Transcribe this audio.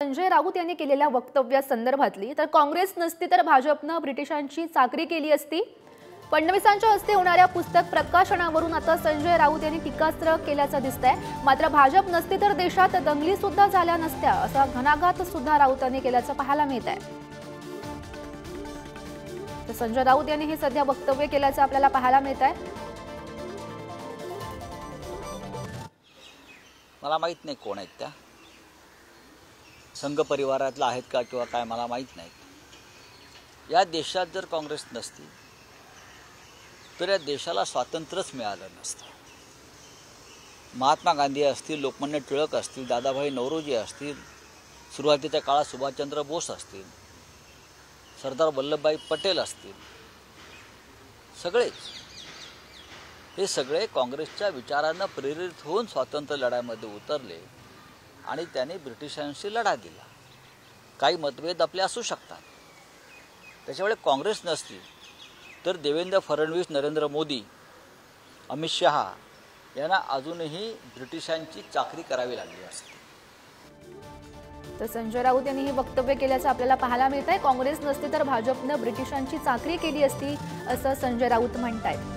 संजय राऊत यांनी केलेल्या वक्तव्यासंदर्भातली तर काँग्रेस नसती तर भाजपनं ब्रिटिशांची चाकरी केली असती। फडणवीसांच्या हस्ते होणाऱ्या पुस्तक प्रकाशनावरून आता संजय राऊत यांनी टीकास्त्र केल्याचं दिसतंय। मात्र भाजप नसती तर देशात दंगली सुद्धा झाल्या नसत्या असा घणाघात सुद्धा राऊतांनी केल्याचं पाहायला मिळत आहे। तर संजय राऊत यांनी हे सध्या वक्तव्य केल्याचं आपल्याला पाहायला मिळत आहे। मला माहित नाही कोण आहेत त्या, संघ परिवारातला आहेत का किंवा काय मला माहित नाही। या देशात जर काँग्रेस नसती तर या देशाला स्वातंत्र्यच मिळालं नसतं। महात्मा गांधी असतील, लोकमान्य टिळक असतील, दादाभाई नौरोजी असतील, सुरुवातीच्या काळात सुभाषचंद्र बोस असतील, सरदार वल्लभभाई पटेल असतील, हे सगळे काँग्रेसच्या विचारांना प्रेरित होऊन स्वातंत्र्य लढ्यामध्ये उतरले आणि त्यांनी ब्रिटिशांशी लढा दिला। काही मतभेद आपले असू शकतात, त्याच्यामुळे काँग्रेस नसती तर देवेंद्र फडणवीस, नरेंद्र मोदी, अमित शहा यांना अजूनही ब्रिटिशांची चाकरी करावी लागली असती। तर संजय राऊत यांनी हे वक्तव्य केल्याचं आपल्याला पाहायला मिळत आहे। काँग्रेस नसती तर भाजपनं ब्रिटिशांची चाकरी केली असती असं संजय राऊत म्हणतायत।